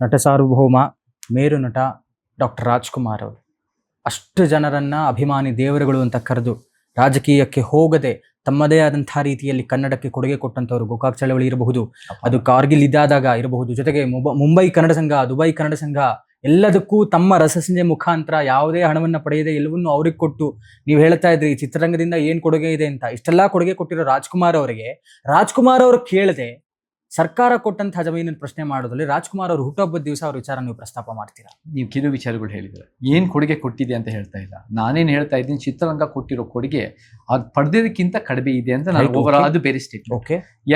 ನಟ ಸಾರ್ವಭೌಮ ಮೇರು ನಟ ಡಾಕ್ಟರ್ ರಾಜ್ಕುಮಾರ್ ಅವರು ಅಷ್ಟು ಜನರನ್ನ ಅಭಿಮಾನಿ ದೇವರುಗಳು ಅಂತ ಕರೆದು ರಾಜಕೀಯಕ್ಕೆ ಹೋಗದೆ ತಮ್ಮದೇ ಆದಂತಹ ರೀತಿಯಲ್ಲಿ ಕನ್ನಡಕ್ಕೆ ಕೊಡುಗೆ ಕೊಟ್ಟಂತವರು ಗೋಕಾಕ್ ಚಳವಳಿ ಇರಬಹುದು, ಅದು ಕಾರ್ಗಿಲ್ ಇದ್ದಾದಾಗ ಇರಬಹುದು, ಜೊತೆಗೆ ಮುಂಬೈ ಕನ್ನಡ ಸಂಘ, ದುಬೈ ಕನ್ನಡ ಸಂಘ, ಎಲ್ಲದಕ್ಕೂ ತಮ್ಮ ರಸಸಂಜೆ ಮುಖಾಂತರ ಯಾವುದೇ ಹಣವನ್ನ ಪಡೆಯದೆ ಎಲ್ಲವನ್ನೂ ಅವ್ರಿಗೆ ಕೊಟ್ಟು, ನೀವು ಹೇಳ್ತಾ ಇದ್ರಿ ಚಿತ್ರರಂಗದಿಂದ ಏನ್ ಕೊಡುಗೆ ಇದೆ ಅಂತ, ಇಷ್ಟೆಲ್ಲಾ ಕೊಡುಗೆ ಕೊಟ್ಟಿರೋ ರಾಜ್ಕುಮಾರ್ ಅವರಿಗೆ ರಾಜ್ಕುಮಾರ್ ಅವರು ಕೇಳದೆ ಸರ್ಕಾರ ಕೊಟ್ಟಂತಹ ಜಮೀನನ್ನು ಪ್ರಶ್ನೆ ಮಾಡೋದ್ರಲ್ಲಿ ರಾಜ್ಕುಮಾರ್ ಅವರು ಹುಟ್ಟುಹಬ್ಬದ ದಿವಸ ಅವ್ರ ವಿಚಾರ ನೀವು ಪ್ರಸ್ತಾಪ ಮಾಡ್ತೀರಾ? ನೀವು ಕೆಲವು ವಿಚಾರಗಳು ಹೇಳಿದ್ರೆ ಏನ್ ಕೊಡುಗೆ ಕೊಟ್ಟಿದೆ ಅಂತ ಹೇಳ್ತಾ ಇಲ್ಲ, ನಾನೇನ್ ಹೇಳ್ತಾ ಇದ್ದೀನಿ ಚಿತ್ರರಂಗ ಕೊಟ್ಟಿರೋ ಕೊಡುಗೆ ಅದು ಪಡೆದಿದ್ದಕ್ಕಿಂತ ಕಡಿಮೆ ಇದೆ ಅಂತ ನಾನು ಅದು ಬೇರೆ ಸ್ಟೇಟ್.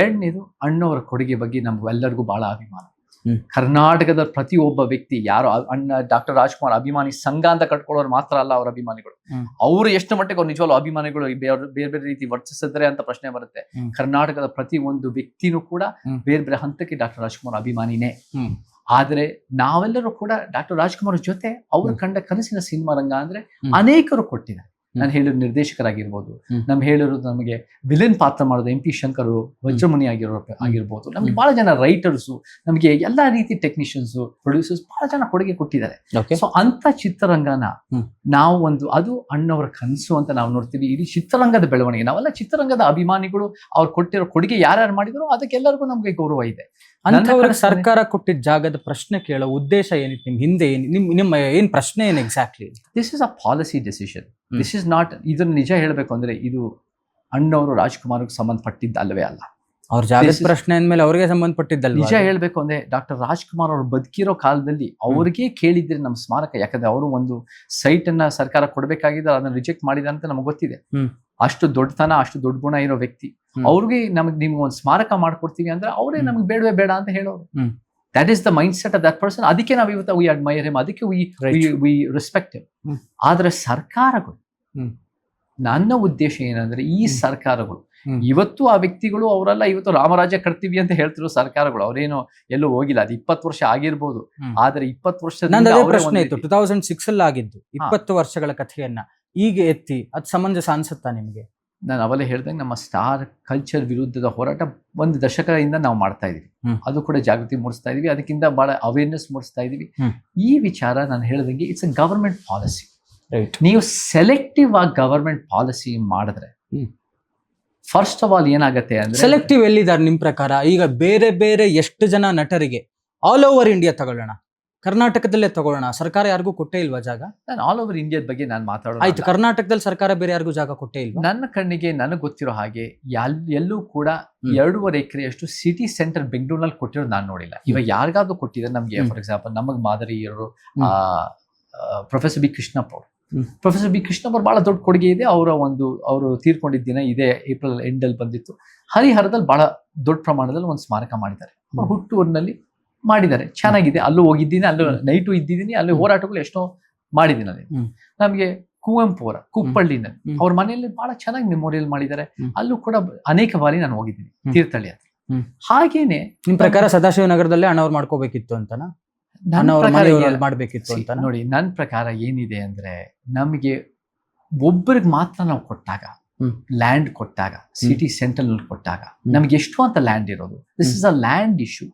ಎರಡನೇದು ಅಣ್ಣವರ ಕೊಡುಗೆ ಬಗ್ಗೆ ನಮ್ಗೆಲ್ಲರಿಗೂ ಬಹಳ ಅಭಿಮಾನ. ಕರ್ನಾಟಕದ ಪ್ರತಿಯೊಬ್ಬ ವ್ಯಕ್ತಿ ಯಾರು ಅಣ್ಣ ಡಾಕ್ಟರ್ ರಾಜ್ಕುಮಾರ್ ಅಭಿಮಾನಿ ಸಂಘ ಅಂತ ಕಟ್ಕೊಳ್ಳೋರು ಮಾತ್ರ ಅಲ್ಲ, ಅವ್ರ ಅಭಿಮಾನಿಗಳು. ಅವರು ಎಷ್ಟು ಮಟ್ಟಿಗೆ ಅವ್ರು ನಿಜವಾಗ್ಲೂ ಅಭಿಮಾನಿಗಳು ಬೇರೆ ಬೇರೆ ರೀತಿ ವರ್ತಿಸಿದ್ರೆ ಅಂತ ಪ್ರಶ್ನೆ ಬರುತ್ತೆ. ಕರ್ನಾಟಕದ ಪ್ರತಿ ಒಂದು ವ್ಯಕ್ತಿನೂ ಕೂಡ ಬೇರೆ ಬೇರೆ ಹಂತಕ್ಕೆ ಡಾಕ್ಟರ್ ರಾಜ್ಕುಮಾರ್ ಅಭಿಮಾನಿನೇ. ಆದ್ರೆ ನಾವೆಲ್ಲರೂ ಕೂಡ ಡಾಕ್ಟರ್ ರಾಜ್ಕುಮಾರ್ ಜೊತೆ ಅವ್ರು ಕಂಡ ಕನಸಿನ ಸಿನಿಮಾ ರಂಗ ಅಂದ್ರೆ ಅನೇಕರು ಕೊಟ್ಟಿದ್ದಾರೆ. ನಾನು ಹೇಳಿರೋ ನಿರ್ದೇಶಕರಾಗಿರ್ಬೋದು, ಹೇಳಿರೋದು ನಮಗೆ ವಿಲನ್ ಪಾತ್ರ ಮಾಡೋದು MP ಶಂಕರ್, ವಜ್ರಮುನಿ ಆಗಿರ್ಬೋದು, ನಮ್ಗೆ ಬಹಳ ಜನ ರೈಟರ್ಸು, ನಮಗೆ ಎಲ್ಲಾ ರೀತಿ ಟೆಕ್ನಿಷಿಯನ್ಸ್, ಪ್ರೊಡ್ಯೂಸರ್ಸ್ ಬಹಳ ಜನ ಕೊಡುಗೆ ಕೊಟ್ಟಿದ್ದಾರೆ. ಸೊ ಅಂತ ಚಿತ್ರರಂಗನ ನಾವು ಅದು ಅಣ್ಣವರ ಕನಸು ಅಂತ ನಾವು ನೋಡ್ತೀವಿ. ಇಡೀ ಚಿತ್ರರಂಗದ ಬೆಳವಣಿಗೆ, ನಾವೆಲ್ಲ ಚಿತ್ರರಂಗದ ಅಭಿಮಾನಿಗಳು. ಅವ್ರು ಕೊಟ್ಟಿರೋ ಕೊಡುಗೆ ಯಾರ್ಯಾರು ಮಾಡಿದ್ರು ಅದಕ್ಕೆಲ್ಲರಿಗೂ ನಮ್ಗೆ ಗೌರವ ಇದೆ. ಅಂತವರ ಸರ್ಕಾರ ಕೊಟ್ಟಿದ್ದ ಜಾಗದ ಪ್ರಶ್ನೆ ಕೇಳೋ ಉದ್ದೇಶ ಏನಿತ್ತು? ನಿಮ್ ಹಿಂದೆ ನಿಮ್ಮ ಏನ್ ಪ್ರಶ್ನೆ ಏನು exactly? This is a policy decision. This is not, ಇದನ್ನ ನಿಜ ಹೇಳ್ಬೇಕು ಅಂದ್ರೆ ಇದು ಅಣ್ಣವರು ರಾಜ್ಕುಮಾರ್ಗೆ ಸಂಬಂಧಪಟ್ಟಿದ್ದ ಅಲ್ಲವೇ ಅಲ್ಲ. ಅವ್ರ ಜಾಗದ ಪ್ರಶ್ನೆ ಅಂದ್ಮೇಲೆ ಅವ್ರಿಗೆ ಸಂಬಂಧಪಟ್ಟಿದ್ದಲ್ಲ. ನಿಜ ಹೇಳ್ಬೇಕು ಅಂದ್ರೆ ಡಾಕ್ಟರ್ ರಾಜ್ಕುಮಾರ್ ಅವರು ಬದುಕಿರೋ ಕಾಲದಲ್ಲಿ ಅವ್ರಿಗೆ ಕೇಳಿದ್ರೆ ನಮ್ಮ ಸ್ಮಾರಕ, ಯಾಕಂದ್ರೆ ಅವರು ಒಂದು ಸೈಟ್ ಅನ್ನ ಸರ್ಕಾರ ಕೊಡ್ಬೇಕಾಗಿದ್ರೆ ಅದನ್ನ ರಿಜೆಕ್ಟ್ ಮಾಡಿದ ಅಂತ ನಮ್ಗೆ ಗೊತ್ತಿದೆ. ಅಷ್ಟು ದೊಡ್ಡತನ, ಅಷ್ಟು ದೊಡ್ಡ ಗುಣ ಇರೋ ವ್ಯಕ್ತಿ ಅವ್ರಿಗೆ ನಿಮ್ಗೆ ಒಂದು ಸ್ಮಾರಕ ಮಾಡ್ಕೊಡ್ತೀವಿ ಅಂದ್ರೆ ಅವರೇ ನಮ್ಗೆ ಬೇಡವೇ ಬೇಡ ಅಂತ ಹೇಳೋರು. That is the mind set of that person. ಅದಕ್ಕೆ ನಾವು ಇವತ್ತು ವಿ ಅಡ್ಮೈರ್ ಹಿಮ್, ಅದಕ್ಕೆ ವಿ ರೆಸ್ಪೆಕ್ಟ್ ಹಿಮ್. ಆದ್ರೆ ಸರ್ಕಾರಗಳು, ನನ್ನ ಉದ್ದೇಶ ಏನಂದ್ರೆ ಈ ಸರ್ಕಾರಗಳು ಇವತ್ತು ಆ ವ್ಯಕ್ತಿಗಳು ಅವರೆಲ್ಲ ಇವತ್ತು ರಾಮರಾಜ್ಯ ಕಟ್ತೀವಿ ಅಂತ ಹೇಳ್ತಿರೋ ಸರ್ಕಾರಗಳು, ಅವ್ರೇನು ಎಲ್ಲೂ ಹೋಗಿಲ್ಲ. ಅದು 20 ವರ್ಷ ಆಗಿರ್ಬೋದು, ಆದ್ರೆ 20 ವರ್ಷ ಪ್ರಶ್ನೆ ಇತ್ತು 2006 ಅಲ್ಲಿ ಆಗಿದ್ದು 20 ವರ್ಷಗಳ ಕಥೆಯನ್ನ ಈಗ ಎತ್ತಿ ಅದು ಸಮಂಜಸ ಅನ್ಸುತ್ತಾ ನಿಮ್ಗೆ? ನಾನು ಅವಲೇ ಹೇಳ್ದಂಗೆ ನಮ್ಮ ಸ್ಟಾರ್ ಕಲ್ಚರ್ ವಿರುದ್ಧದ ಹೋರಾಟ 1 ದಶಕದಿಂದ ನಾವು ಮಾಡ್ತಾ ಇದೀವಿ. ಅದು ಕೂಡ ಜಾಗೃತಿ ಮೂಡಿಸ್ತಾ ಇದೀವಿ, ಅದಕ್ಕಿಂತ ಬಹಳ ಅವೇರ್ನೆಸ್ ಮೂಡಿಸ್ತಾ ಇದೀವಿ. ಈ ವಿಚಾರ ನಾನು ಹೇಳ್ದಂಗೆ ಇಟ್ಸ್ ಅ ಗವರ್ಮೆಂಟ್ ಪಾಲಿಸಿ. ನೀವು ಸೆಲೆಕ್ಟಿವ್ ಆಗಿ ಗವರ್ಮೆಂಟ್ ಪಾಲಿಸಿ ಮಾಡಿದ್ರೆ ಫಸ್ಟ್ ಆಫ್ ಆಲ್ ಏನಾಗತ್ತೆ ಅಂದ್ರೆ, ಸೆಲೆಕ್ಟಿವ್ ಎಲ್ಲಿದ್ದಾರೆ ನಿಮ್ ಪ್ರಕಾರ? ಈಗ ಬೇರೆ ಬೇರೆ ಎಷ್ಟು ಜನ ನಟರಿಗೆ ಆಲ್ ಓವರ್ ಇಂಡಿಯಾ ತಗೊಳ್ಳೋಣ, ಕರ್ನಾಟಕದಲ್ಲೇ ತಗೊಳ್ಳೋಣ, ಸರ್ಕಾರ ಯಾರಿಗೂ ಕೊಟ್ಟೇ ಇಲ್ವಾ ಜಾಗ? ನಾನು ಆಲ್ ಓವರ್ ಇಂಡಿಯಾದ ಬಗ್ಗೆ ನಾನು ಮಾತಾಡೋದು ಆಯ್ತು. ಕರ್ನಾಟಕದಲ್ಲಿ ಸರ್ಕಾರ ಬೇರೆ ಯಾರಿಗೂ ಜಾಗ ಕೊಟ್ಟೇ ಇಲ್ವಾ? ನನ್ನ ಕಣ್ಣಿಗೆ ನನಗೆ ಗೊತ್ತಿರೋ ಹಾಗೆ ಎಲ್ಲೂ ಕೂಡ 2.5 ಎಕರೆಯಷ್ಟು ಸಿಟಿ ಸೆಂಟರ್ ಬೆಂಗಳೂರಿನಲ್ಲಿ ಕೊಟ್ಟಿರೋದು ನಾನು ನೋಡಿಲ್ಲ. ಇವಾಗ ಯಾರಿಗಾದ್ರೂ ಕೊಟ್ಟಿದ್ದಾರೆ ನಮ್ಗೆ, ಫಾರ್ ಎಕ್ಸಾಂಪಲ್ ನಮಗ್ ಮಾದರಿ ಇರೋರು ಪ್ರೊಫೆಸರ್ ಬಿ ಕೃಷ್ಣಪ್ಪ ಅವರು. ಪ್ರೊಫೆಸರ್ ಬಿ ಕೃಷ್ಣಪ್ಪ ಅವ್ರು ಬಹಳ ದೊಡ್ಡ ಕೊಡುಗೆ ಇದೆ. ಅವರು ತೀರ್ಕೊಂಡಿದ್ದ ದಿನ ಇದೇ ಏಪ್ರಿಲ್ ಎಂಡ್ ಅಲ್ಲಿ ಬಂದಿತ್ತು. ಹರಿಹರದಲ್ಲಿ ಬಹಳ ದೊಡ್ಡ ಪ್ರಮಾಣದಲ್ಲಿ ಒಂದು ಸ್ಮಾರಕ ಮಾಡಿದ್ದಾರೆ. ಹುಟ್ಟೂರಿನಲ್ಲಿ ಮಾಡಿದ್ದಾರೆ, ಚೆನ್ನಾಗಿದೆ. ಅಲ್ಲೂ ಹೋಗಿದ್ದೀನಿ, ಅಲ್ಲೂ ನೈಟು ಇದ್ದಿದ್ದೀನಿ, ಅಲ್ಲಿ ಹೋರಾಟಗಳು ಎಷ್ಟೋ ಮಾಡಿದ್ದೀನಿ. ಅಲ್ಲಿ ನಮ್ಗೆ ಕುವೆಂಪು ಅವರ ಕುಪ್ಪಳ್ಳಿನಲ್ಲಿ ಅವ್ರ ಮನೆಯಲ್ಲಿ ಬಹಳ ಚೆನ್ನಾಗಿ ಮೆಮೋರಿಯಲ್ ಮಾಡಿದ್ದಾರೆ. ಅಲ್ಲೂ ಕೂಡ ಅನೇಕ ಬಾರಿ ನಾನು ಹೋಗಿದ್ದೀನಿ ತೀರ್ಥಹಳ್ಳಿ ಹತ್ರ. ಹಾಗೇನೆ ನಿಮ್ ಪ್ರಕಾರ ಸದಾಶಿವನಗರದಲ್ಲೇ ಅಣ್ಣವ್ರು ಮಾಡ್ಕೋಬೇಕಿತ್ತು ಅಂತನಾ? ಮಾಡ್ಬೇಕಿತ್ತು ಅಂತ ನೋಡಿ, ನನ್ನ ಪ್ರಕಾರ ಏನಿದೆ ಅಂದ್ರೆ, ನಮಗೆ ಒಬ್ಬರಿಗೆ ಮಾತ್ರ ನಾವು ಕೊಟ್ಟಾಗ, ಲ್ಯಾಂಡ್ ಕೊಟ್ಟಾಗ, ಸಿಟಿ ಸೆಂಟರ್ ನಲ್ಲಿ ಕೊಟ್ಟಾಗ ನಮ್ಗೆ ಎಷ್ಟು ಅಂತ ಲ್ಯಾಂಡ್ ಇರೋದು. This is a land issue.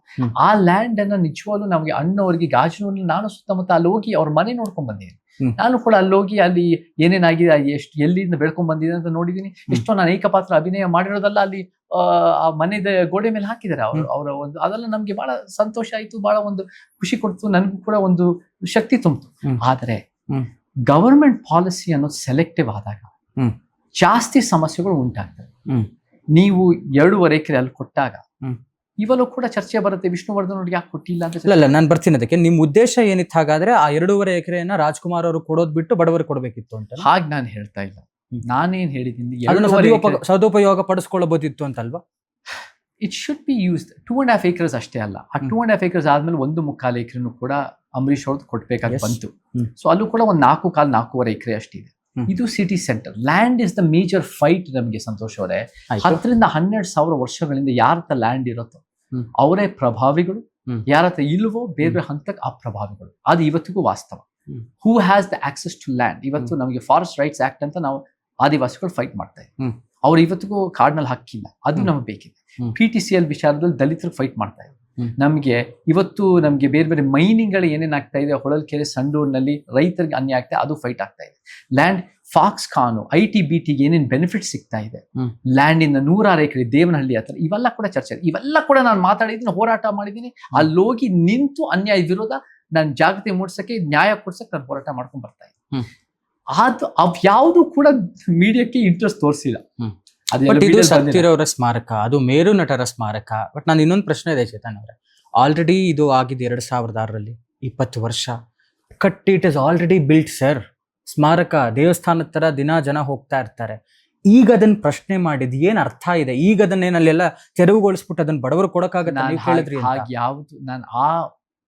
ಆ ಲ್ಯಾಂಡ್ ಅನ್ನ ನಿಜವಾಗ್ಲೂ ನಮ್ಗೆ ಅಣ್ಣವರಿಗೆ ಗಾಜನೂರಲ್ಲಿ, ನಾನು ಸುತ್ತಮುತ್ತ ಅಲ್ಲಿ ಹೋಗಿ ಅವ್ರ ಮನೆ ನೋಡ್ಕೊಂಡ್ ಬಂದಿದ್ದೀನಿ. ನಾನು ಕೂಡ ಅಲ್ಲಿ ಹೋಗಿ ಅಲ್ಲಿ ಏನೇನಾಗಿದೆ, ಎಷ್ಟು ಎಲ್ಲಿಂದ ಬೆಳ್ಕೊಂಡ್ ಬಂದಿದೆ ಅಂತ ನೋಡಿದೀನಿ. ಎಷ್ಟೋ ನಾನು ಏಕಪಾತ್ರ ಅಭಿನಯ ಮಾಡಿರೋದಲ್ಲ ಅಲ್ಲಿ ಆ ಮನೆದ ಗೋಡೆ ಮೇಲೆ ಹಾಕಿದ್ದಾರೆ ಅವರ ಒಂದು. ಅದೆಲ್ಲ ನಮ್ಗೆ ಬಹಳ ಸಂತೋಷ ಆಯ್ತು, ಬಹಳ ಒಂದು ಖುಷಿ ಕೊಡ್ತು, ನನಗೂ ಕೂಡ ಒಂದು ಶಕ್ತಿ ತುಂಬಿತು. ಆದ್ರೆ ಗವರ್ಮೆಂಟ್ ಪಾಲಿಸಿ ಅನ್ನೋದು ಸೆಲೆಕ್ಟಿವ್ ಆದಾಗ ಜಾಸ್ತಿ ಸಮಸ್ಯೆಗಳು ಉಂಟಾಗ್ತವೆ. ನೀವು 2.5 ಎಕರೆ ಅಲ್ಲಿ ಕೊಟ್ಟಾಗ ಇವೆಲ್ಲೂ ಕೂಡ ಚರ್ಚೆ ಬರುತ್ತೆ, ವಿಷ್ಣುವರ್ಧನ್ ಅವ್ರಿಗೆ ಯಾಕೆ ಕೊಟ್ಟಿಲ್ಲ ಅಂತ. ಇಲ್ಲ, ನಾನು ಬರ್ತೀನಿ ಅದಕ್ಕೆ. ನಿಮ್ ಉದ್ದೇಶ ಏನಿತ್ತು ಹಾಗಾದ್ರೆ? ಆ 2.5 ಎಕರೆಯನ್ನ ರಾಜ್ಕುಮಾರ್ ಅವರು ಕೊಡೋದ್ ಬಿಟ್ಟು ಬಡವರಿಗೆ ಕೊಡ್ಬೇಕಿತ್ತು ಅಂತ? ಹಾಗೆ ನಾನು ಹೇಳ್ತಾ ಇಲ್ಲ. ನಾನೇನ್ ಹೇಳಿದ್ದೀನಿ, ಸದುಪಯೋಗ ಪಡಿಸ್ಕೊಳ್ಳಬಹುದಿತ್ತು ಅಂತಲ್ವಾ? It should be used. 2.5 acres ಅಷ್ಟೇ ಅಲ್ಲ, ಆ 2.5 acres ಆದ್ಮೇಲೆ 1.25 ಎಕರೆನೂ ಕೂಡ ಅಂಬರೀಶ್ ಅವ್ರದ್ದು ಕೊಡ್ಬೇಕಾಗಿ ಬಂತು. ಸೊ ಅಲ್ಲೂ ಕೂಡ ಒಂದು 4.25 ಎಕರೆ ಅಷ್ಟಿದೆ. ಇದು city centre. Land is the major fight. ನಮಗೆ ಸಂತೋಷ್ ಅವರೇ, 10ರಿಂದ 12,000 ವರ್ಷಗಳಿಂದ ಯಾರತ್ರ ಲ್ಯಾಂಡ್ ಇರುತ್ತೋ ಅವರೇ ಪ್ರಭಾವಿಗಳು, ಯಾರತ್ರ ಇಲ್ವೋ ಬೇರೆ ಬೇರೆ ಹಂತಕ್ಕೆ ಆ ಪ್ರಭಾವಿಗಳು. ಅದು ಇವತ್ತಿಗೂ ವಾಸ್ತವ. Who has the access to land. ಇವತ್ತು ನಮಗೆ ಫಾರೆಸ್ಟ್ ರೈಟ್ಸ್ ಆಕ್ಟ್ ಅಂತ ನಾವು ಆದಿವಾಸಿಗಳು ಫೈಟ್ ಮಾಡ್ತಾ ಇದ್ದೀವಿ. ಅವ್ರು ಇವತ್ತಿಗೂ ಕಾಡ್ನಲ್ಲಿ ಹಕ್ಕಿಲ್ಲ, ಅದು ನಮಗೆ ಬೇಕಿದೆ. PTCL ವಿಚಾರದಲ್ಲಿ ದಲಿತರು ಫೈಟ್ ಮಾಡ್ತಾ ಇದ್ದಾರೆ. ನಮ್ಗೆ ಇವತ್ತು ನಮ್ಗೆ ಬೇರೆ ಬೇರೆ ಮೈನಿಂಗ್ ಗಳು ಏನೇನ್ ಆಗ್ತಾ ಇದೆ, ಹೊಳಲ್ಕೆರೆ, ಸಂಡೂರಿನಲ್ಲಿ ರೈತರಿಗೆ ಅನ್ಯಾಯ ಆಗ್ತಾ ಇದೆ, ಅದು ಫೈಟ್ ಆಗ್ತಾ ಇದೆ. ಲ್ಯಾಂಡ್ ಫಾಕ್ಸ್ಕಾನು, ITBTಗೆ ಏನೇನ್ ಬೆನಿಫಿಟ್ ಸಿಗ್ತಾ ಇದೆ, ಲ್ಯಾಂಡ್ ಇಂದ 106 ಎಕರೆ ದೇವನಹಳ್ಳಿ ಹತ್ರ, ಇವೆಲ್ಲ ಕೂಡ ಚರ್ಚೆ, ಇವೆಲ್ಲ ಕೂಡ ನಾನು ಮಾತಾಡಿದ್ದೀನಿ, ಹೋರಾಟ ಮಾಡಿದ್ದೀನಿ. ಅಲ್ಲೋಗಿ ನಿಂತು ಅನ್ಯಾಯ ವಿರೋಧ ನಾನು ಜಾಗೃತಿ ಮೂಡಿಸಕ್ಕೆ, ನ್ಯಾಯ ಕೊಡ್ಸಕ್ಕೆ ನಾನು ಹೋರಾಟ ಮಾಡ್ಕೊಂಡ್ ಬರ್ತಾ ಇದ್ದೀನಿ. ಅವ್ ಯಾವುದು ಕೂಡ ಮೀಡಿಯಾಕ್ಕೆ ಇಂಟ್ರೆಸ್ಟ್ ತೋರಿಸಿಲ್ಲ. ಇದು ಸತ್ತಿರೋರ ಸ್ಮಾರಕ, ಅದು ಮೇರು ನಟರ ಸ್ಮಾರಕ. ಬಟ್ ನಾನು ಇನ್ನೊಂದು ಪ್ರಶ್ನೆ ಇದೆ ಚೇತನ್ ಅವರೇ, ಆಲ್ರೆಡಿ ಇದು ಆಗಿದೆ 2006ರಲ್ಲಿ, 20 ವರ್ಷ ಕಟ್ಟಿ, it is already built sir. ಸ್ಮಾರಕ ದೇವಸ್ಥಾನದ ತರ ದಿನ ಜನ ಹೋಗ್ತಾ ಇರ್ತಾರೆ. ಈಗ ಅದನ್ನ ಪ್ರಶ್ನೆ ಮಾಡಿದ್ ಏನ್ ಅರ್ಥ ಇದೆ? ಈಗ ಅದನ್ನೇನಲ್ಲೆಲ್ಲ ತೆರವುಗೊಳಿಸ್ಬಿಟ್ಟು ಅದನ್ನ ಬಡವರು ಕೊಡಕ್ಕಾಗತ್ತೆ ನೀವು ಹೇಳಿದ್ರಿ. ಯಾವ್ದು ನಾನು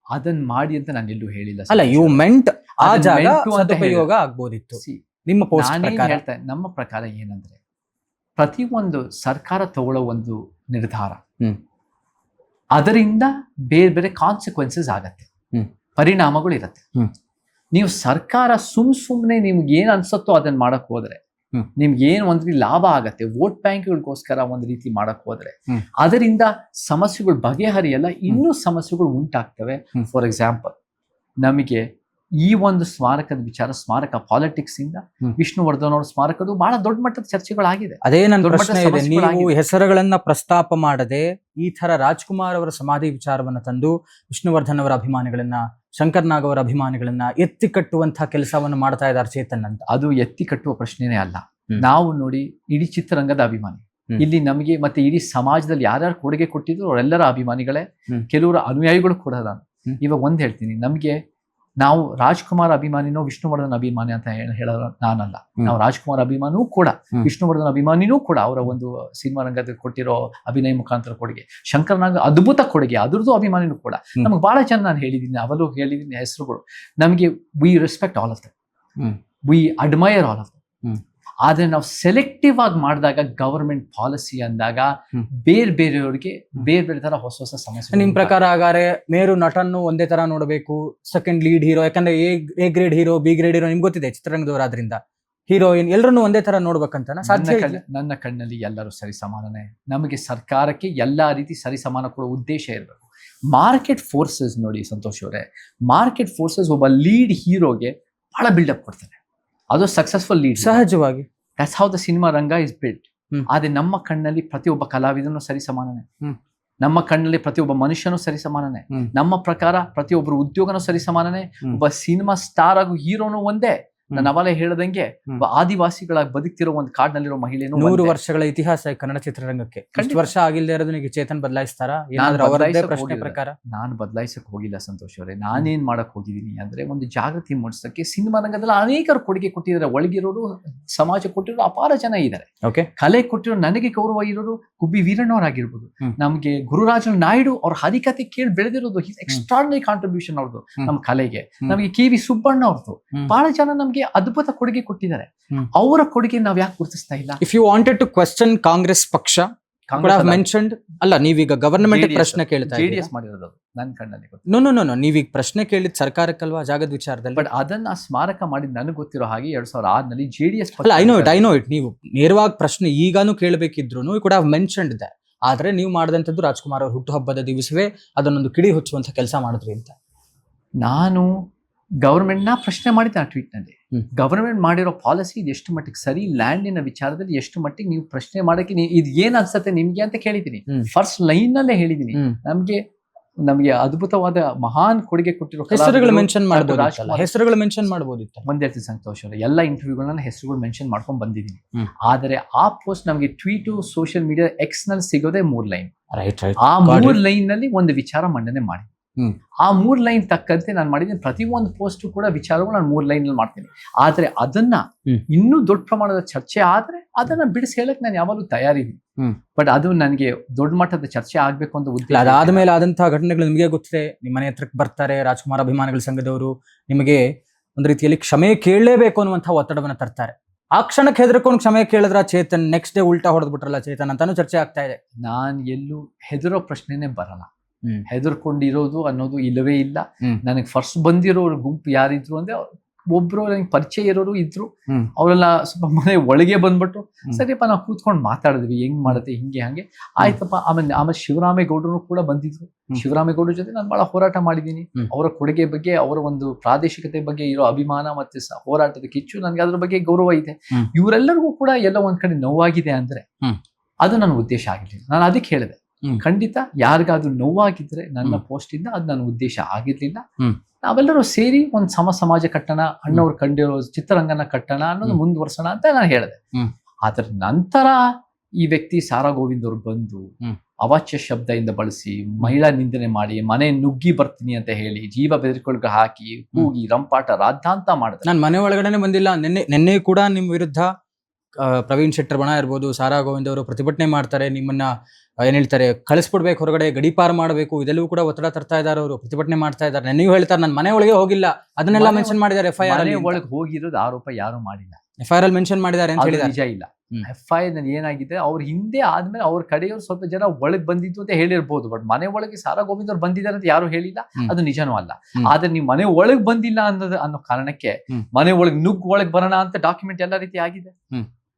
ಅದನ್ನ ಮಾಡಿ ಅಂತ ನಾನು ಎಲ್ಲೂ ಹೇಳಿಲ್ಲ. ಅಲ್ಲ, ಯು ಮೆಂಟ್ ಆ ಜಾಗ ಸದುಪಯೋಗ ಆಗ್ಬೋದಿತ್ತು ನಿಮ್ಮ ಪೋಸ್ಟ್ ಪ್ರಕಾರ. ನಮ್ಮ ಪ್ರಕಾರ ಏನಂದ್ರೆ, ಪ್ರತಿಯೊಂದು ಸರ್ಕಾರ ತಗೊಳ್ಳೋ ಒಂದು ನಿರ್ಧಾರ, ಅದರಿಂದ ಬೇರೆ ಬೇರೆ ಕಾನ್ಸಿಕ್ವೆನ್ಸಸ್ ಆಗತ್ತೆ, ಪರಿಣಾಮಗಳು ಇರತ್ತೆ. ನೀವು ಸರ್ಕಾರ ಸುಮ್ನೆ ನಿಮ್ಗೆ ಏನ್ ಅನ್ಸತ್ತೋ ಅದನ್ನ ಮಾಡಕ್ ಹೋದ್ರೆ, ನಿಮ್ಗೆ ಏನ್ ಒಂದ್ ರೀತಿ ಲಾಭ ಆಗತ್ತೆ, ವೋಟ್ ಬ್ಯಾಂಕ್ಗಳಿಗೋಸ್ಕರ ಒಂದ್ ರೀತಿ ಮಾಡಕ್ ಹೋದ್ರೆ, ಅದರಿಂದ ಸಮಸ್ಯೆಗಳು ಬಗೆಹರಿಯಲ್ಲ, ಇನ್ನೂ ಸಮಸ್ಯೆಗಳು ಉಂಟಾಗ್ತವೆ. ಫಾರ್ ಎಕ್ಸಾಂಪಲ್, ನಮಗೆ ಈ ಒಂದು ಸ್ಮಾರಕದ ವಿಚಾರ, ಸ್ಮಾರಕ ಪಾಲಿಟಿಕ್ಸ್ ಇಂದ ವಿಷ್ಣುವರ್ಧನ್ ಅವರ ಸ್ಮಾರಕದ್ದು ಬಹಳ ದೊಡ್ಡ ಮಟ್ಟದ ಚರ್ಚೆಗಳಾಗಿದೆ. ಅದೇ ನನ್ನ ಪ್ರಶ್ನೆ ಇದೆ, ನೀವು ಹೆಸರುಗಳನ್ನ ಪ್ರಸ್ತಾಪ ಮಾಡದೆ ಈ ತರ ರಾಜ್ಕುಮಾರ್ ಅವರ ಸಮಾಧಿ ವಿಚಾರವನ್ನ ತಂದು ವಿಷ್ಣುವರ್ಧನ್ ಅವರ ಅಭಿಮಾನಿಗಳನ್ನ, ಶಂಕರ್ ನಾಗ್ ಅವರ ಅಭಿಮಾನಿಗಳನ್ನ ಎತ್ತಿ ಕಟ್ಟುವಂತಹ ಕೆಲಸವನ್ನು ಮಾಡ್ತಾ ಇದ್ದಾರೆ ಚೇತನ್ ಅಂತ. ಅದು ಎತ್ತಿ ಕಟ್ಟುವ ಪ್ರಶ್ನೆನೇ ಅಲ್ಲ. ನಾವು ನೋಡಿ, ಇಡೀ ಚಿತ್ರರಂಗದ ಅಭಿಮಾನಿ, ಇಲ್ಲಿ ನಮಗೆ ಮತ್ತೆ ಇಡೀ ಸಮಾಜದಲ್ಲಿ ಯಾರ್ಯಾರು ಕೊಡುಗೆ ಕೊಟ್ಟಿದ್ರು ಅವರೆಲ್ಲರ ಅಭಿಮಾನಿಗಳೇ, ಕೆಲವರ ಅನುಯಾಯಿಗಳು ಕೂಡ. ನಾನು ಇವಾಗ ಒಂದ್ ಹೇಳ್ತೀನಿ, ನಮ್ಗೆ ನಾವು ರಾಜ್ಕುಮಾರ್ ಅಭಿಮಾನಿನೋ ವಿಷ್ಣುವರ್ಧನ್ ಅಭಿಮಾನಿ ಅಂತ ಹೇಳೋದು ನಾನಲ್ಲ. ನಾವು ರಾಜ್ಕುಮಾರ್ ಅಭಿಮಾನಿನೂ ಕೂಡ, ವಿಷ್ಣುವರ್ಧನ್ ಅಭಿಮಾನಿನೂ ಕೂಡ. ಅವರ ಒಂದು ಸಿನಿಮಾ ರಂಗದ ಕೊಟ್ಟಿರೋ ಅಭಿನಯ ಮುಖಾಂತರ ಕೊಡುಗೆ, ಶಂಕರ್ ನಾಗ್ ಅದ್ಭುತ ಕೊಡುಗೆ, ಅದ್ರದ್ದು ಅಭಿಮಾನಿನೂ ಕೂಡ. ನಮ್ಗೆ ಬಹಳ ಜನ ನಾನು ಹೇಳಿದ್ದೀನಿ, ಅವಳು ಹೇಳಿದ್ದೀನಿ ಹೆಸರುಗಳು. ನಮಗೆ we respect all of them, we admire all of them. ಆದ್ರೆ ನಾವು ಸೆಲೆಕ್ಟಿವ್ ಆಗಿ ಮಾಡಿದಾಗ, ಗವರ್ಮೆಂಟ್ ಪಾಲಿಸಿ ಅಂದಾಗ ಬೇರೆ ಬೇರೆಯವರಿಗೆ ಬೇರೆ ಬೇರೆ ತರ ಹೊಸ ಹೊಸ ಸಮಸ್ಯೆ. ನಿಮ್ ಪ್ರಕಾರ ಹಾಗಾದ್ರೆ ಮೇರು ನಟನ್ನು ಒಂದೇ ತರ ನೋಡಬೇಕು, ಸೆಕೆಂಡ್ ಲೀಡ್ ಹೀರೋ, ಯಾಕಂದ್ರೆ A grade hero, B grade hero ನಿಮ್ಗೆ ಗೊತ್ತಿದೆ ಚಿತ್ರರಂಗದವರಾದ್ರಿಂದ, ಹೀರೋಯಿನ್ ಎಲ್ಲರನ್ನು ಒಂದೇ ತರ ನೋಡ್ಬೇಕಂತ ನನ್ನ ಕಣ್ಣಲ್ಲಿ ಎಲ್ಲರೂ ಸರಿ ಸಮಾನನೇ. ನಮಗೆ ಸರ್ಕಾರಕ್ಕೆ ಎಲ್ಲಾ ರೀತಿ ಸರಿ ಸಮಾನ ಕೊಡೋ ಉದ್ದೇಶ ಇರಬೇಕು. ಮಾರ್ಕೆಟ್ ಫೋರ್ಸಸ್ ನೋಡಿ ಸಂತೋಷ್ ಅವರೇ, ಮಾರ್ಕೆಟ್ ಫೋರ್ಸಸ್ ಒಬ್ಬ ಲೀಡ್ ಹೀರೋಗೆ ಬಹಳ ಬಿಲ್ಡಪ್ ಕೊಡ್ತಾರೆ, ಅದು ಸಕ್ಸಸ್ಫುಲ್ ಲೀಡ್. ಸಹಜವಾಗಿ that's how the cinema Ranga is built. ಆದ್ರೆ ನಮ್ಮ ಕಣ್ಣಲ್ಲಿ ಪ್ರತಿಯೊಬ್ಬ ಕಲಾವಿದನು ಸರಿ ಸಮಾನನೇ, ನಮ್ಮ ಕಣ್ಣಲ್ಲಿ ಪ್ರತಿಯೊಬ್ಬ ಮನುಷ್ಯನು ಸರಿ ಸಮಾನನೇ, ನಮ್ಮ ಪ್ರಕಾರ ಪ್ರತಿಯೊಬ್ಬರು ಉದ್ಯೋಗನೂ ಸರಿ ಸಮಾನನೇ. ಒಬ್ಬ ಸಿನಿಮಾ ಸ್ಟಾರ್ ಹಾಗೂ ಹೀರೋನು ಒಂದೇ. ನಾನು ಅವಾಗಲೇ ಹೇಳ್ದಂಗೆ, ಆದಿವಾಸಿಗಳಾಗಿ ಬದುಕ್ತಿರೋ ಒಂದು ಕಾಡ್ನಲ್ಲಿರೋ ಮಹಿಳೆನು 100 ವರ್ಷಗಳ ಇತಿಹಾಸ ಕನ್ನಡ ಚಿತ್ರರಂಗಕ್ಕೆ. ಎಷ್ಟು ವರ್ಷ ಆಗಿಲ್ಲದೆ ಇರೋದು ನೀವು ಚೇತನ್ ಬದಲಾಯಿಸ್ತಾರ? ಪ್ರಶ್ನೆ ಪ್ರಕಾರ ನಾನು ಬದಲಾಯಿಸಕ್ ಹೋಗಿಲ್ಲ ಸಂತೋಷ್ ಅವರೇ. ನಾನೇನ್ ಮಾಡಕ್ ಹೋಗಿದ್ದೀನಿ ಅಂದ್ರೆ, ಒಂದು ಜಾಗೃತಿ ಮೂಡಿಸಕ್ಕೆ ಸಿನಿಮಾ ರಂಗದಲ್ಲಿ ಅನೇಕರು ಕೊಡುಗೆ ಕೊಟ್ಟಿದ್ದಾರೆ. ಒಳಗಿರೋರು, ಸಮಾಜ ಕೊಟ್ಟಿರೋರು ಅಪಾರ ಜನ ಇದ್ದಾರೆ. ಕಲೆ ಕೊಟ್ಟಿರೋ, ನನಗೆ ಗೌರವ ಇರೋರು ಗುಬ್ಬಿ ವೀರಣ್ಣವರಾಗಿರ್ಬೋದು, ನಮ್ಗೆ ಗುರುರಾಜ ನಾಯ್ಡು ಅವ್ರ ಹರಿಕತೆ ಕೇಳಿ ಬೆಳೆದಿರೋದು, ಎಕ್ಸ್ಟ್ರಾರ್ಡಿನರಿ ಕಾಂಟ್ರಿಬ್ಯೂಷನ್ ಅವ್ರದ್ದು ನಮ್ಮ ಕಲೆಗೆ. ನಮ್ಗೆ KV ಸುಬ್ಬಣ್ಣ ಅವ್ರದ್ದು, ಬಹಳ ಜನ ನಮ್ಗೆ ಅದ್ಭುತ ಕೊಡುಗೆ ಕೊಟ್ಟಿದ್ದಾರೆ. ಅವರ ಕೊಡುಗೆ ನಾವ್ ಯಾಕೆ ಗುರುತಿಸ್ತಾ ಇಲ್ಲ? If you wanted to question Congress ಪಕ್ಷ, ಮೆನ್ಷನ್ಡ್ ಅಲ್ಲ, ನೀವೀಗ ಗವರ್ನಮೆಂಟ್ ಪ್ರಶ್ನೆ ಕೇಳ್ತಾ JDS ಮಾಡಿರೋದು ನನ್ನ ಕಣ್ಣಲ್ಲಿ. ನೋ, ನೀವೀಗ ಪ್ರಶ್ನೆ ಕೇಳಿದ್ ಸರ್ಕಾರಕ್ಕಲ್ವಾ ಜಾಗದ ವಿಚಾರದಲ್ಲಿ? ಬಟ್ ಅದನ್ನ ಸ್ಮಾರಕ ಮಾಡಿದ್ ನನಗೆ ಗೊತ್ತಿರೋ ಹಾಗೆ 2006ನಲ್ಲಿ JDS. ಅಲ್ಲ, ಐ ನೋ ಇಟ್. ನೀವು ನೇರವಾಗಿ ಪ್ರಶ್ನೆ ಈಗಾನು ಕೇಳಬೇಕಿದ್ರು you could have mentioned that. ಆದ್ರೆ ನೀವು ಮಾಡಿದಂಥದ್ದು ರಾಜ್ಕುಮಾರ್ ಅವ್ರ ಹುಟ್ಟುಹಬ್ಬದ ದಿವಸವೇ ಅದನ್ನೊಂದು ಕಿಡಿ ಹುಚ್ಚುವಂತ ಕೆಲಸ ಮಾಡಿದ್ರಿ ಅಂತ. ನಾನು ಗವರ್ಮೆಂಟ್ ನ ಪ್ರಶ್ನೆ ಮಾಡಿದ್ದೆ ಆ ಟ್ವೀಟ್ ನಲ್ಲಿ. ಗವರ್ಮೆಂಟ್ ಮಾಡಿರೋ ಪಾಲಿಸಿ ಇದು ಎಷ್ಟು ಮಟ್ಟಿಗೆ ಸರಿ, ಲ್ಯಾಂಡಿನ ವಿಚಾರದಲ್ಲಿ ಎಷ್ಟು ಮಟ್ಟಿಗೆ ನೀವು ಪ್ರಶ್ನೆ ಮಾಡಕ್ಕೆ ಇದು ಏನ್ ಅನ್ಸತ್ತೆ ನಿಮ್ಗೆ ಅಂತ ಕೇಳಿದೀನಿ. ಫಸ್ಟ್ ಲೈನ್ ನಲ್ಲೇ ಹೇಳಿದೀನಿ, ನಮ್ಗೆ ಅದ್ಭುತವಾದ ಮಹಾನ್ ಕೊಡುಗೆ ಕೊಟ್ಟಿರೋ ಹೆಸರುಗಳು ಮೆನ್ಷನ್ ಮಾಡಬಹುದಿತ್ತು. ಒಂದೇ ಹೇಳ್ತೀನಿ ಸಂತೋಷ್ ಅವರ ಎಲ್ಲ ಇಂಟರ್ವ್ಯೂಗಳನ್ನ ಹೆಸರುಗಳು ಮೆನ್ಷನ್ ಮಾಡ್ಕೊಂಡ್ ಬಂದಿದ್ದೀನಿ. ಆದರೆ ಆ ಪೋಸ್ಟ್ ನಮಗೆ ಟ್ವೀಟು ಸೋಷಿಯಲ್ ಮೀಡಿಯಾ ಎಕ್ಸ್ ನಲ್ಲಿ ಸಿಗೋದೇ 3 ಲೈನ್. ಆ 3 ಲೈನ್ ನಲ್ಲಿ ಒಂದು ವಿಚಾರ ಮಂಡನೆ ಮಾಡಿ, ಆ 3 ಲೈನ್ ತಕ್ಕಂತೆ ನಾನು ಮಾಡಿದ್ದೀನಿ. ಪ್ರತಿಯೊಂದು ಪೋಸ್ಟ್ ಕೂಡ ವಿಚಾರಗಳು ನಾನು 3 ಲೈನ್ ನಲ್ಲಿ ಮಾಡ್ತೀನಿ. ಆದ್ರೆ ಅದನ್ನ ಇನ್ನೂ ದೊಡ್ಡ ಪ್ರಮಾಣದ ಚರ್ಚೆ ಆದ್ರೆ ಅದನ್ನ ಬಿಡಿಸಿ ಹೇಳಕ್ ನಾನು ಯಾವಾಗಲೂ ತಯಾರಿದ್ದೀನಿ. ಬಟ್ ಅದು ನನಗೆ ದೊಡ್ಡ ಮಟ್ಟದ ಚರ್ಚೆ ಆಗ್ಬೇಕು ಅಂತ ಉದ್ದೇಶ. ಅದಾದ್ಮೇಲೆ ಆದಂತಹ ಘಟನೆಗಳು ನಿಮಗೆ ಗೊತ್ತಿದೆ. ನಿಮ್ಮ ಮನೆ ಹತ್ರಕ್ಕೆ ಬರ್ತಾರೆ ರಾಜ್ಕುಮಾರ್ ಅಭಿಮಾನಿಗಳ ಸಂಘದವರು, ನಿಮಗೆ ಒಂದು ರೀತಿಯಲ್ಲಿ ಕ್ಷಮೆ ಕೇಳಲೇಬೇಕು ಅನ್ನುವಂತಹ ಒತ್ತಡವನ್ನ ತರ್ತಾರೆ. ಆ ಕ್ಷಣಕ್ಕೆ ಹೆದರ್ಕೊಂಡು ಕ್ಷಮೆ ಕೇಳಿದ್ರ ಚೇತನ್ ನೆಕ್ಸ್ಟ್ ಡೇ ಉಲ್ಟಾ ಹೊಡೆದ್ಬಿಟ್ರಲ್ಲ ಚೇತನ್ ಅಂತಾನು ಚರ್ಚೆ ಆಗ್ತಾ ಇದೆ. ನಾನ್ ಎಲ್ಲೂ ಹೆದರೋ ಪ್ರಶ್ನೆನೇ ಬರಲ್ಲ. ಹೆದರ್ಕೊಂಡಿರೋದು ಅನ್ನೋದು ಇಲ್ಲವೇ ಇಲ್ಲ. ನನಗೆ ಫಸ್ಟ್ ಬಂದಿರೋರು ಗುಂಪು ಯಾರಿದ್ರು ಅಂದ್ರೆ ಒಬ್ರು ನಂಗೆ ಪರಿಚಯ ಇರೋರು ಇದ್ರು, ಹ್ಮ್. ಅವರೆಲ್ಲ ಸ್ವಲ್ಪ ಮನೆ ಒಳಗೆ ಬಂದ್ಬಿಟ್ಟು ಹ್ಮ್. ಸರಿಯಪ್ಪ ನಾವು ಕೂತ್ಕೊಂಡು ಮಾತಾಡಿದ್ವಿ, ಹೆಂಗ್ ಮಾಡುತ್ತೆ ಹಿಂಗೆ ಹಂಗೆ ಆಯ್ತಪ್ಪ. ಆಮೇಲೆ ಶಿವರಾಮೇಗೌಡರು ಕೂಡ ಬಂದಿದ್ರು. ಹ್ಮ್. ಶಿವರಾಮೇಗೌಡರ ಜೊತೆ ನಾನು ಬಹಳ ಹೋರಾಟ ಮಾಡಿದ್ದೀನಿ. ಹ್ಮ್. ಅವರ ಕೊಡುಗೆ ಬಗ್ಗೆ, ಅವರ ಒಂದು ಪ್ರಾದೇಶಿಕತೆ ಬಗ್ಗೆ ಇರೋ ಅಭಿಮಾನ ಮತ್ತೆ ಹೋರಾಟದ ಕಿಚ್ಚು ನನಗೆ ಅದ್ರ ಬಗ್ಗೆ ಗೌರವ ಇದೆ. ಹ್ಮ್. ಇವರೆಲ್ಲರಿಗೂ ಕೂಡ ಎಲ್ಲ ಒಂದ್ ಕಡೆ ನೋವಾಗಿದೆ ಅಂದ್ರೆ ಹ್ಮ್. ಅದು ನನ್ನ ಉದ್ದೇಶ ಆಗಿರ್ಲಿಲ್ಲ. ನಾನು ಅದಕ್ಕೆ ಹೇಳಿದೆ, ಹ್ಮ್. ಖಂಡಿತ ಯಾರಿಗಾದ್ರೂ ನೋವಾಗಿದ್ರೆ ನನ್ನ ಹ್ಮ್. ಪೋಸ್ಟ್ ಇಂದ ಅದು ನನ್ನ ಉದ್ದೇಶ ಆಗಿರ್ಲಿಲ್ಲ. ಹ್ಮ್. ನಾವೆಲ್ಲರೂ ಸೇರಿ ಒಂದು ಸಮಾಜ ಕಟ್ಟಣ, ಅಣ್ಣವ್ರು ಕಂಡಿರೋ ಚಿತ್ರರಂಗನ ಕಟ್ಟಣ ಅನ್ನೋದು ಮುಂದುವರ್ಸೋಣ ಅಂತ ನಾನು ಹೇಳಿದೆ. ಹ್ಮ್. ಅದ್ರ ನಂತರ ಈ ವ್ಯಕ್ತಿ ಸಾರಾ ಗೋವಿಂದ್ ಅವ್ರು ಬಂದು ಹ್ಮ್. ಅವಾಚ್ಯ ಶಬ್ದದಿಂದ ಬಳಸಿ, ಮಹಿಳಾ ನಿಂದನೆ ಮಾಡಿ, ಮನೆ ನುಗ್ಗಿ ಬರ್ತೀನಿ ಅಂತ ಹೇಳಿ, ಜೀವ ಬೆದರಿಕೊಳ್ಗೆ ಹಾಕಿ, ಕೂಗಿ ರಂಪಾಟ ರಾದ್ದಾಂತ ಮಾಡಿದ್ರೆ. ನಾನು ಮನೆ ಒಳಗಡೆನೆ ಬಂದಿಲ್ಲ. ನಿನ್ನೆ ಕೂಡ ನಿಮ್ ವಿರುದ್ಧ ಪ್ರವೀಣ್ ಶೆಟ್ಟರ್ ಬಣ ಇರ್ಬೋದು, ಸಾರಾ ಗೋವಿಂದ್ ಅವರು ಪ್ರತಿಭಟನೆ ಮಾಡ್ತಾರೆ, ನಿಮ್ಮನ್ನ ಏನ್ ಹೇಳ್ತಾರೆ ಕಳಿಸ್ಬಿಡ್ಬೇಕು ಹೊರಗಡೆ, ಗಡೀಪಾರು ಮಾಡಬೇಕು, ಇದೆಲ್ಲವೂ ಕೂಡ ಒತ್ತಡ ತರ್ತಾ ಇದ್ದಾರೆ, ಅವರು ಪ್ರತಿಭಟನೆ ಮಾಡ್ತಾ ಇದ್ದಾರೆ. ನೀವು ಹೇಳ್ತಾರೆ ನಾನು ಮನೆ ಒಳಗೆ ಹೋಗಿಲ್ಲ, ಅದನ್ನೆಲ್ಲ ಮೆನ್ಷನ್ ಮಾಡಿದ್ದಾರೆ FIR ಅಲ್ಲಿ. ಒಳಗೆ ಹೋಗಿರೋದು ಆರೋಪ ಯಾರು ಮಾಡಿಲ್ಲ, FIR ಅಲ್ಲಿ ಮೆನ್ಷನ್ ಮಾಡಿದ್ದಾರೆ ಅಂತ ಅದು ಹೇಳಿದ್ದಾರೆ. ನಿಜ ಇಲ್ಲ. FIR ನಲ್ಲಿ ಏನಾಗಿದೆ, ಅವ್ರ ಹಿಂದೆ ಆದ್ಮೇಲೆ ಅವ್ರ ಕಡೆಯವ್ರು ಸ್ವಲ್ಪ ಜನ ಒಳಗ್ ಬಂದಿದ್ದು ಅಂತ ಹೇಳಿರ್ಬೋದು, ಬಟ್ ಮನೆ ಒಳಗೆ ಸಾರಾ ಗೋವಿಂದ್ ಅವ್ರು ಬಂದಿದ್ದಾರೆ ಅಂತ ಯಾರು ಹೇಳಿಲ್ಲ, ಅದು ನಿಜನೂ ಅಲ್ಲ. ಆದ್ರೆ ನೀವು ಮನೆ ಒಳಗ್ ಬಂದಿಲ್ಲ ಅನ್ನೋ ಕಾರಣಕ್ಕೆ ಮನೆ ಒಳಗ್ ಒಳಗ್ ಬರೋಣ ಅಂತ ಡಾಕ್ಯುಮೆಂಟ್ ಎಲ್ಲ ರೀತಿ ಆಗಿದೆ.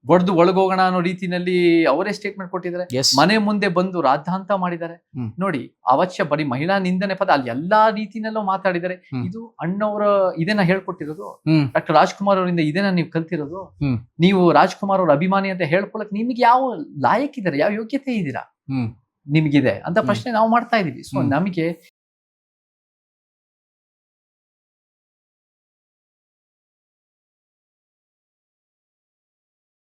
ಒಡೆದು ಒಳಗೋಗೋಣ ಅನ್ನೋ ರೀತಿನಲ್ಲಿ ಅವರೇ ಸ್ಟೇಟ್ಮೆಂಟ್ ಕೊಟ್ಟಿದ್ದಾರೆ. ಮನೆ ಮುಂದೆ ಬಂದು ರಾದ್ದಾಂತ ಮಾಡಿದ್ದಾರೆ. ನೋಡಿ, ಅವಶ್ಯ ಬರೀ ಮಹಿಳಾ ನಿಂದನೆ ಪದ ಅಲ್ಲಿ ಎಲ್ಲಾ ರೀತಿನಲ್ಲೂ ಮಾತಾಡಿದ್ದಾರೆ. ಇದು ಅಣ್ಣವರ ಇದೇನ ಹೇಳ್ಕೊಟ್ಟಿರೋದು, ಡಾಕ್ಟರ್ ರಾಜ್ಕುಮಾರ್ ಅವರಿಂದ ಇದೇನ ನೀವು ಕಲ್ತಿರೋದು. ನೀವು ರಾಜ್ಕುಮಾರ್ ಅವ್ರ ಅಭಿಮಾನಿ ಅಂತ ಹೇಳ್ಕೊಳಕ್ ನಿಮ್ಗೆ ಯಾವ ಲಾಯಕ್ ಇದ್ದಾರೆ, ಯಾವ ಯೋಗ್ಯತೆ ಇದ್ದೀರಾ ನಿಮ್ಗಿದೆ ಅಂತ ಪ್ರಶ್ನೆ ನಾವು ಮಾಡ್ತಾ ಇದೀವಿ. ಸೊ ನಮಗೆ